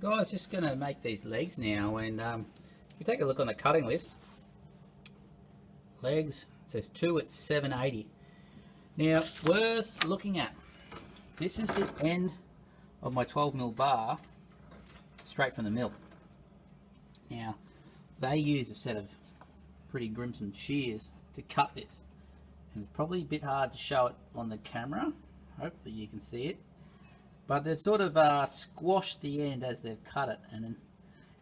guys, just going to make these legs now, and if you take a look on the cutting list, legs, it says 2 at 780. Now, worth looking at. This is the end of my 12mm bar, straight from the mill. Now, they use a set of pretty grimsome shears to cut this, and it's probably a bit hard to show it on the camera. Hopefully you can see it, but they've sort of squashed the end as they've cut it. And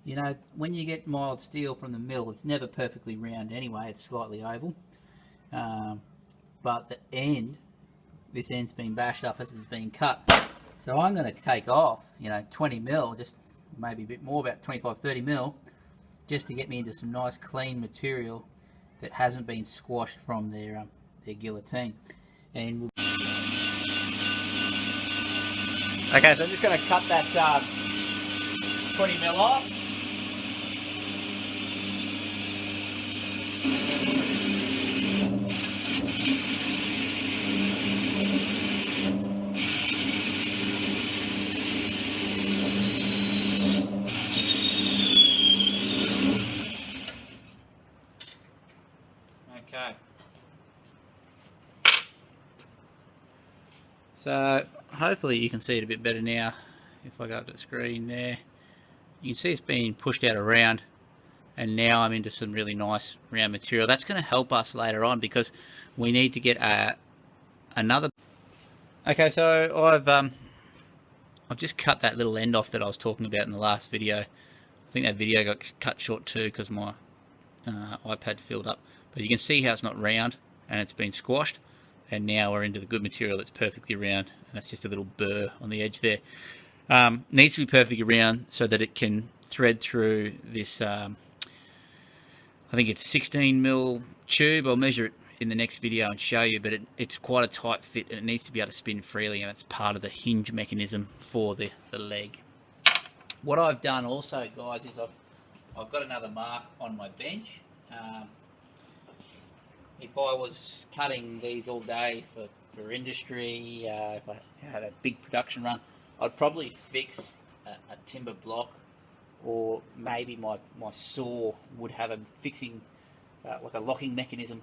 you know, when you get mild steel from the mill, it's never perfectly round anyway, it's slightly oval, but the end, this end's been bashed up as it's been cut. So I'm going to take off, you know, 20mm, just maybe a bit more, about 25-30mm, just to get me into some nice clean material that hasn't been squashed from their guillotine. And we'll... Okay, so I'm just going to cut that 20mm off. Okay. So hopefully you can see it a bit better now. If I go up to the screen there, you can see it's being pushed out around, and now I'm into some really nice round material. That's going to help us later on because we need to get another. Okay, so I've just cut that little end off that I was talking about in the last video. I think that video got cut short too because my iPad filled up. But you can see how it's not round and it's been squashed, and now we're into the good material that's perfectly round, and that's just a little burr on the edge there. Needs to be perfectly round so that it can thread through this, I think it's 16mm tube. I'll measure it in the next video and show you, but it's quite a tight fit and it needs to be able to spin freely, and that's part of the hinge mechanism for the leg. What I've done also, guys, is I've got another mark on my bench. If I was cutting these all day for industry, if I had a big production run, I'd probably fix a timber block, or maybe my saw would have a fixing, like a locking mechanism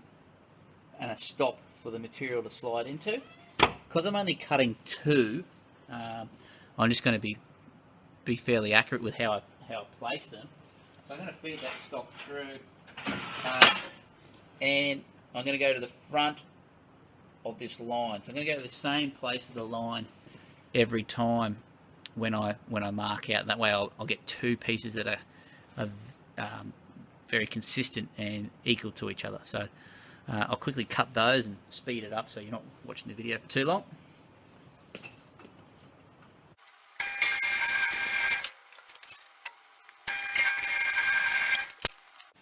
and a stop for the material to slide into. Because I'm only cutting 2, I'm just going to be fairly accurate with how I place them. So I'm going to feed that stock through, and I'm going to go to the front of this line. So I'm going to go to the same place of the line every time when I mark out. That way I'll get 2 pieces that are very consistent and equal to each other. So I'll quickly cut those and speed it up so you're not watching the video for too long.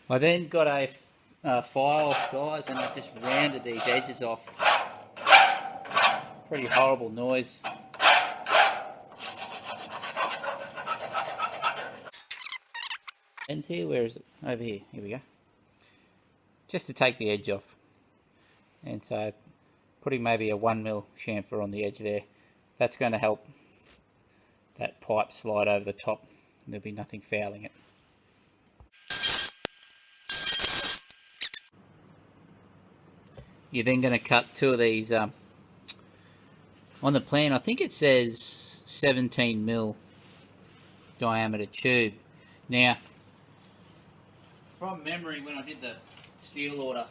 I then got a file, guys, and I've just rounded these edges off. Pretty horrible noise. Ends here, where is it? Over here, here we go. Just to take the edge off. And so putting maybe a 1mm chamfer on the edge there, that's going to help that pipe slide over the top. There'll be nothing fouling it. You're then going to cut 2 of these, on the plan I think it says 17mm diameter tube. Now, from memory, when I did the steel order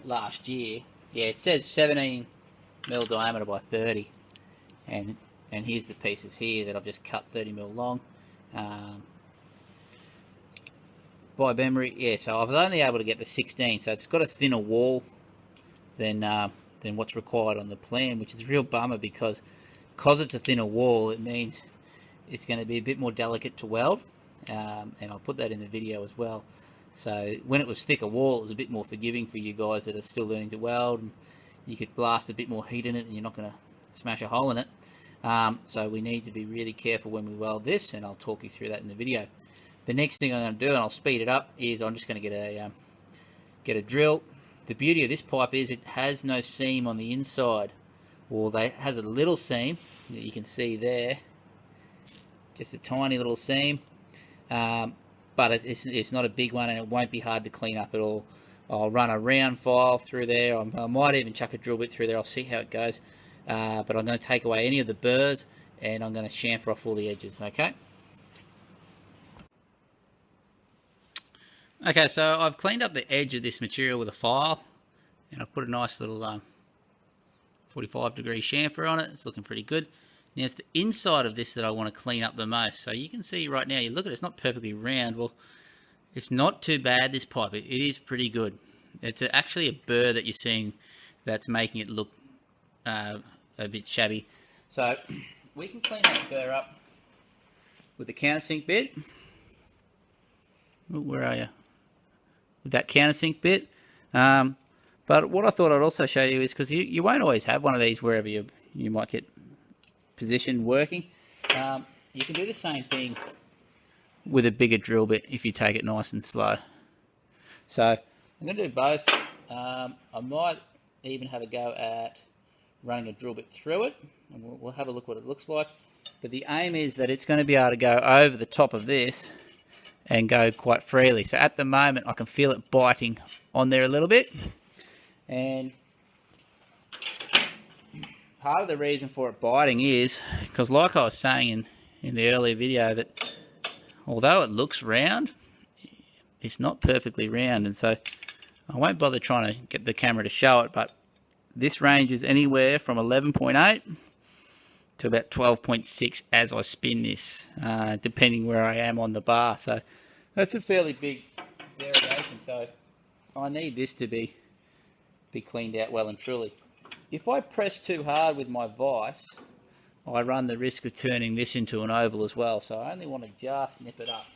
last year, yeah, it says 17mm diameter by 30, and here's the pieces here that I've just cut 30mm long. By memory, yeah, so I was only able to get the 16, so it's got a thinner wall than what's required on the plan, which is a real bummer because it's a thinner wall, it means it's going to be a bit more delicate to weld, and I'll put that in the video as well. So when it was thicker wall, it was a bit more forgiving for you guys that are still learning to weld, and you could blast a bit more heat in it and you're not going to smash a hole in it. So we need to be really careful when we weld this, and I'll talk you through that in the video. The next thing I'm going to do, and I'll speed it up, is I'm just going to get a drill. The beauty of this pipe is it has no seam on the inside. Well, it has a little seam that you can see there, just a tiny little seam, but it's not a big one, and it won't be hard to clean up at all. I'll run a round file through there. I might even chuck a drill bit through there. I'll see how it goes, but I'm going to take away any of the burrs, and I'm going to chamfer off all the edges. Okay, so I've cleaned up the edge of this material with a file, and I've put a nice little 45-degree chamfer on it. It's looking pretty good. Now it's the inside of this that I want to clean up the most. So you can see right now, you look at it, it's not perfectly round. Well, it's not too bad, this pipe. It is pretty good. It's actually a burr that you're seeing that's making it look a bit shabby. So we can clean that burr up with the countersink bit. Ooh, where are you? With that countersink bit. But what I thought I'd also show you is, because you won't always have one of these wherever you might get positioned working. You can do the same thing with a bigger drill bit if you take it nice and slow. So I'm going to do both. I might even have a go at running a drill bit through it, and we'll have a look what it looks like. But the aim is that it's going to be able to go over the top of this and go quite freely. So at the moment I can feel it biting on there a little bit, and part of the reason for it biting is because, like I was saying in the earlier video, that although it looks round, it's not perfectly round, and so I won't bother trying to get the camera to show it, but this range is anywhere from 11.8 to about 12.6 as I spin this, depending where I am on the bar. So that's a fairly big variation, so I need this to be cleaned out well and truly. If I press too hard with my vise, I run the risk of turning this into an oval as well, so I only want to just nip it up.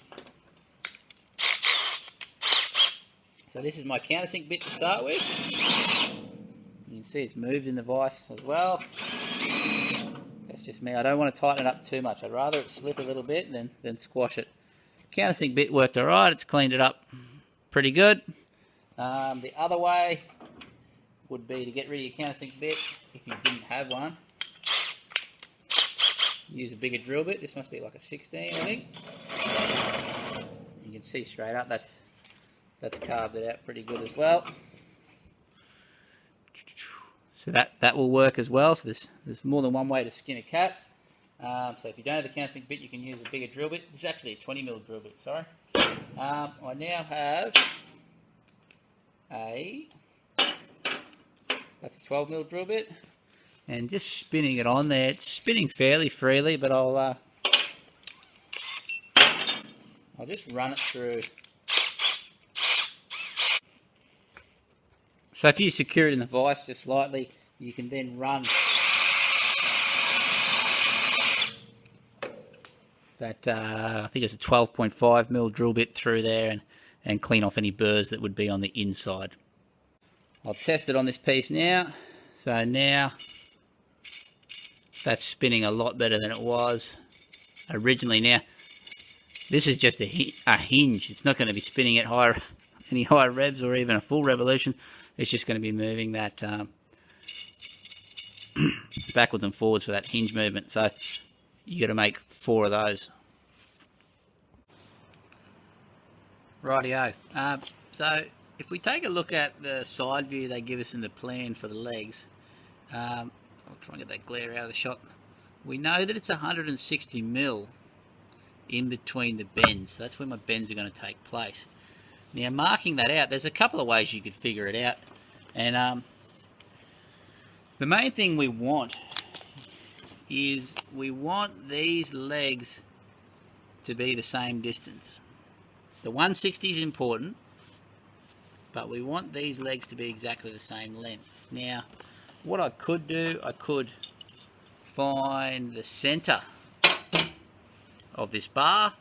So this is my countersink bit to start with. You can see it's moved in the vise as well. That's just me. I don't want to tighten it up too much. I'd rather it slip a little bit than squash it. Countersink bit worked alright. It's cleaned it up pretty good. The other way would be to get rid of your countersink bit if you didn't have one. Use a bigger drill bit. This must be like a 16, I think. You can see straight up that's carved it out pretty good as well. So that will work as well. So there's more than one way to skin a cat. So if you don't have a countersink bit, you can use a bigger drill bit. This is actually a 20mm drill bit, sorry. I now have that's a 12mm drill bit, and just spinning it on there. It's spinning fairly freely, but I'll just run it through. So if you secure it in the vise just lightly, you can then run that, I think it's a 12.5mm drill bit through there, and clean off any burrs that would be on the inside. I'll test it on this piece now. So now that's spinning a lot better than it was originally. Now this is just a hinge. It's not going to be spinning at any higher revs or even a full revolution. It's just going to be moving that backwards and forwards for that hinge movement. So you got to make 4 of those. Rightio. So if we take a look at the side view they give us in the plan for the legs, I'll try and get that glare out of the shot. We know that it's 160mm in between the bends. So that's where my bends are going to take place. Now, marking that out, there's a couple of ways you could figure it out, and the main thing we want is we want these legs to be the same distance. The 160 is important, but we want these legs to be exactly the same length. Now, what I could do, I could find the center of this bar,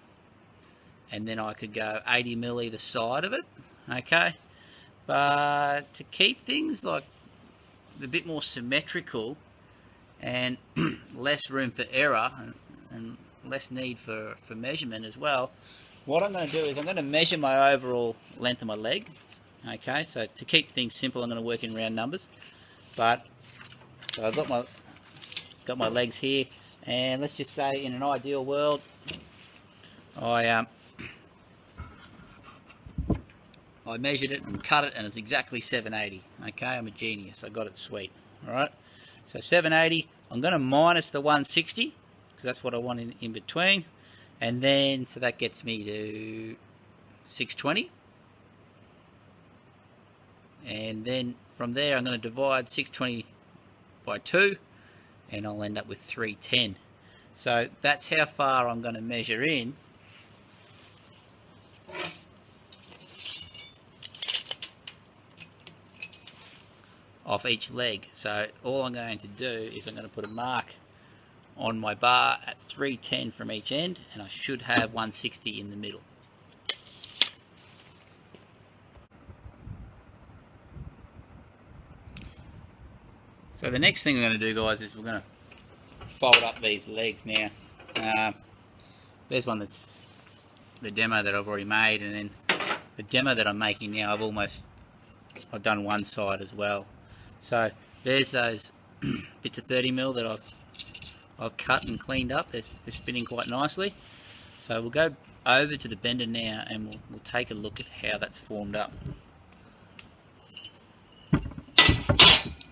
and then I could go 80mm either side of it, okay? But to keep things like a bit more symmetrical and less room for error and less need for measurement as well, what I'm going to do is I'm going to measure my overall length of my leg, okay? So to keep things simple, I'm going to work in round numbers. But so I've got my legs here. And let's just say in an ideal world, I measured it and cut it and it's exactly 780. Okay, I'm a genius, I got it sweet. Alright, so 780, I'm going to minus the 160 because that's what I want in between, and then so that gets me to 620, and then from there I'm going to divide 620 by 2 and I'll end up with 310. So that's how far I'm going to measure in off each leg. So all I'm going to do is I'm going to put a mark on my bar at 310 from each end, and I should have 160 in the middle. So the next thing we're going to do, guys, is we're going to fold up these legs now. There's one that's the demo that I've already made, and then the demo that I'm making now, I've done one side as well. So there's those bits of 30mm that I've cut and cleaned up. They're spinning quite nicely. So we'll go over to the bender now and we'll take a look at how that's formed up.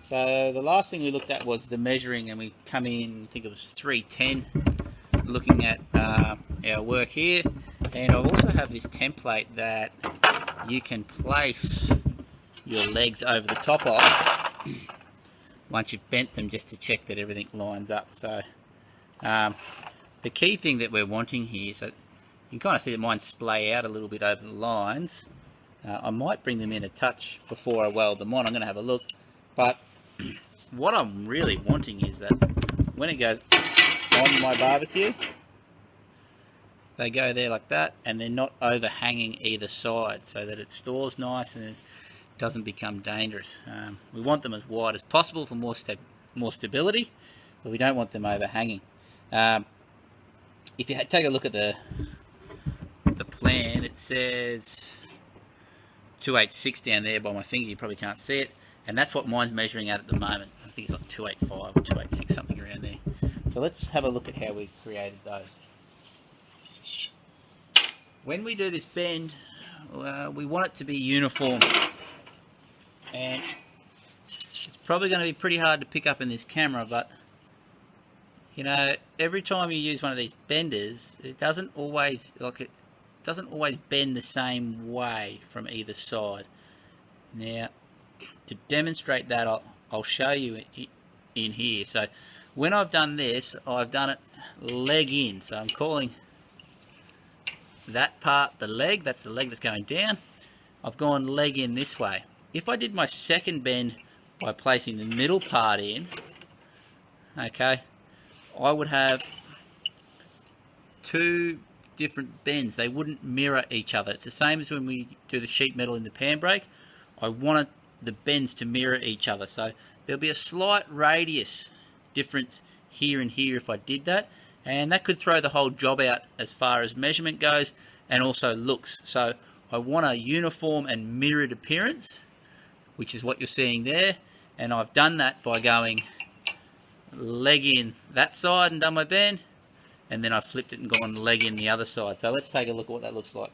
So the last thing we looked at was the measuring, and we come in, I think it was 310, looking at our work here. And I also have this template that you can place your legs over the top of once you've bent them, just to check that everything lines up. So the key thing that we're wanting here, so you can kind of see that mine splay out a little bit over the lines. I might bring them in a touch before I weld them on. I'm going to have a look, but what I'm really wanting is that when it goes on my barbecue, they go there like that, and they're not overhanging either side, so that it stores nice and it doesn't become dangerous. We want them as wide as possible for more stability, but we don't want them overhanging. If you take a look at the plan, it says 286 down there by my finger. You probably can't see it, and that's what mine's measuring at the moment. I think it's like 285 or 286, something around there. So let's have a look at how we created those. When we do this bend, we want it to be uniform, and it's probably going to be pretty hard to pick up in this camera, but you know, every time you use one of these benders, it doesn't always bend the same way from either side. Now, to demonstrate that, I'll show you in here. So when I've done this, I've done it leg in, so I'm calling that part the leg. That's the leg that's going down. I've gone leg in this way. If I did my second bend by placing the middle part in, okay, I would have two different bends. They wouldn't mirror each other. It's the same as when we do the sheet metal in the pan brake. I wanted the bends to mirror each other, so there'll be a slight radius difference here and here if I did that, and that could throw the whole job out as far as measurement goes and also looks. So I want a uniform and mirrored appearance, which is what you're seeing there, and I've done that by going leg in that side and done my bend, and then I flipped it and gone leg in the other side. So let's take a look at what that looks like.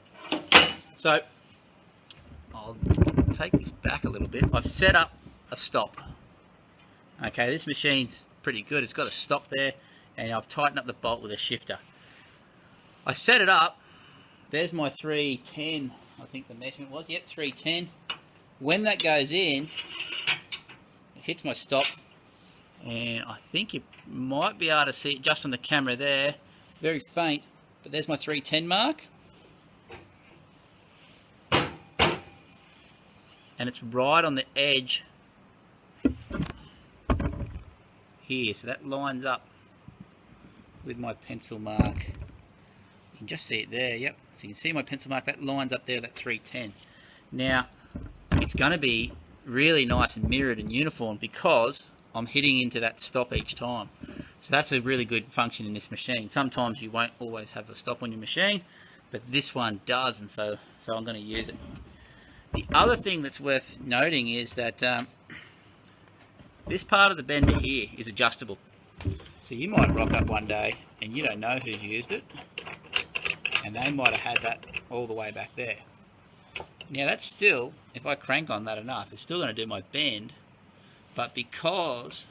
So I'll take this back a little bit. I've set up a stop. Okay, this machine's pretty good. It's got a stop there, and I've tightened up the bolt with a shifter. I set it up. There's my 310, I think the measurement was. Yep, 310. When that goes in, it hits my stop, and I think you might be able to see it just on the camera there. It's very faint, but there's my 310 mark. And it's right on the edge here, so that lines up with my pencil mark. You can just see it there, yep. So you can see my pencil mark, that lines up there, that 310. Now, it's going to be really nice and mirrored and uniform because I'm hitting into that stop each time. So that's a really good function in this machine. Sometimes you won't always have a stop on your machine, but this one does, and so I'm going to use it. The other thing that's worth noting is that this part of the bender here is adjustable. So you might rock up one day and you don't know who's used it, and they might have had that all the way back there. Now that's still, if I crank on that enough, it's still going to do my bend, but because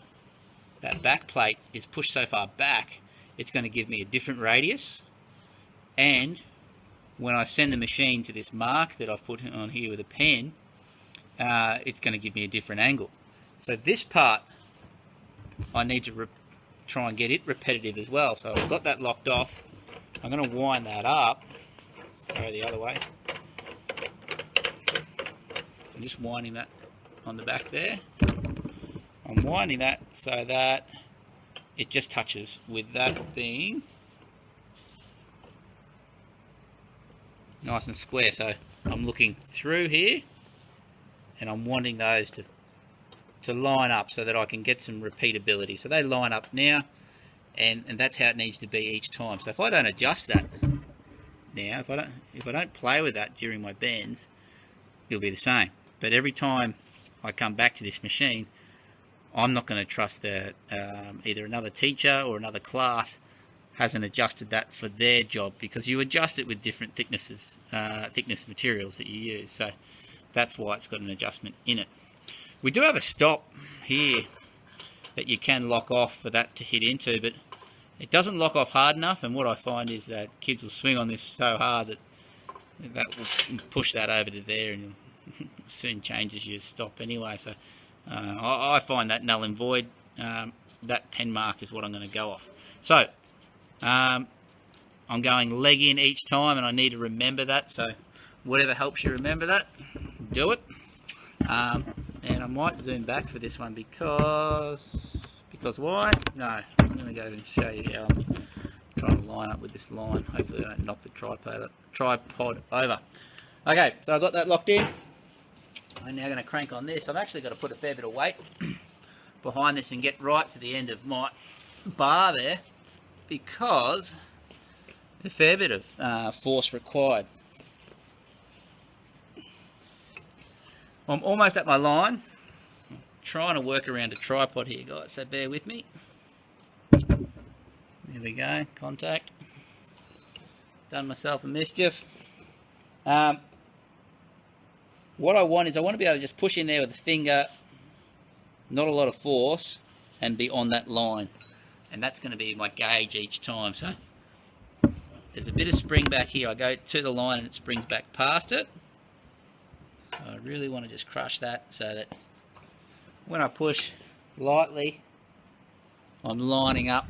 that back plate is pushed so far back, it's going to give me a different radius, and when I send the machine to this mark that I've put on here with a pen, it's going to give me a different angle. So this part, I need to try and get it repetitive as well. So I've got that locked off. I'm going to wind that up. Let's go the other way. I'm just winding that on the back there. I'm winding that so that it just touches with that being nice and square. So I'm looking through here and I'm wanting those to line up so that I can get some repeatability. So they line up now, and that's how it needs to be each time. So if I don't adjust that now, if I don't play with that during my bends, it'll be the same. But every time I come back to this machine, I'm not going to trust that either another teacher or another class hasn't adjusted that for their job, because you adjust it with different thickness materials that you use. So that's why it's got an adjustment in it. We do have a stop here that you can lock off for that to hit into, but it doesn't lock off hard enough, and what I find is that kids will swing on this so hard that will push that over to there, and soon changes your stop anyway. So I find that null and void. That pen mark is what I'm going to go off. So I'm going leg in each time, and I need to remember that. So whatever helps you remember that, do it. And I might zoom back for this one because why? No, I'm going to go and show you how I'm trying to line up with this line. Hopefully I don't knock the tripod over. Okay, so I've got that locked in. I'm now going to crank on this. I've actually got to put a fair bit of weight behind this and get right to the end of my bar there, because there's a fair bit of force required. I'm almost at my line. I'm trying to work around a tripod here, guys, so bear with me. There we go, contact. Done myself a mischief. What I want is I want to be able to just push in there with the finger, not a lot of force, and be on that line. And that's going to be my gauge each time. So there's a bit of spring back here. I go to the line and it springs back past it. I really want to just crush that so that when I push lightly, I'm lining up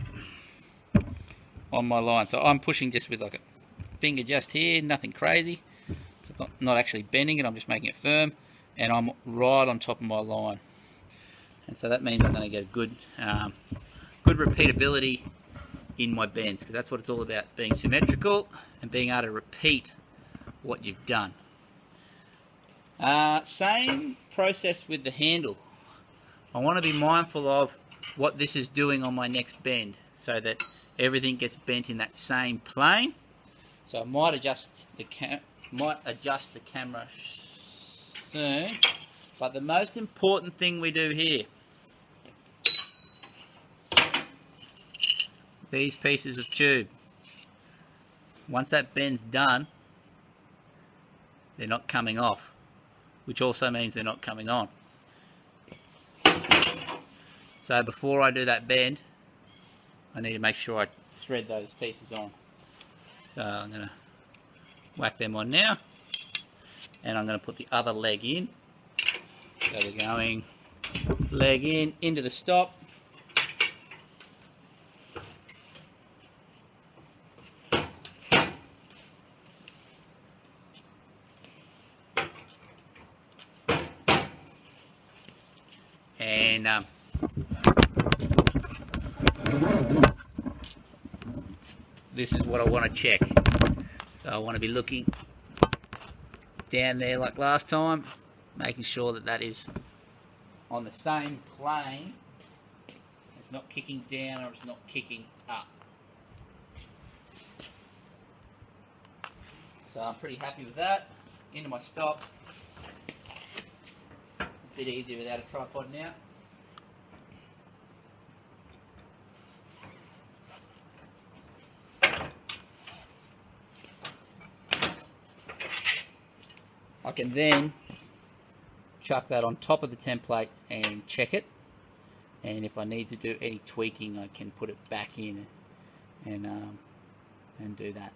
on my line. So I'm pushing just with like a finger just here, nothing crazy. So I'm not actually bending it, I'm just making it firm, and I'm right on top of my line. And so that means I'm going to get a good repeatability in my bends, because that's what it's all about, being symmetrical and being able to repeat what you've done. Same process with the handle. I want to be mindful of what this is doing on my next bend so that everything gets bent in that same plane. So I might adjust the camera soon, but the most important thing we do here, these pieces of tube, once that bend's done, they're not coming off, which also means they're not coming on. So before I do that bend, I need to make sure I thread those pieces on. So I'm going to whack them on now, and I'm going to put the other leg in. So we're going leg in, into the stop. And this is what I want to check. So I want to be looking down there like last time, making sure that that is on the same plane. It's not kicking down or it's not kicking up. So I'm pretty happy with that. Into my stop. A bit easier without a tripod now. I can then chuck that on top of the template and check it, and if I need to do any tweaking I can put it back in and do that.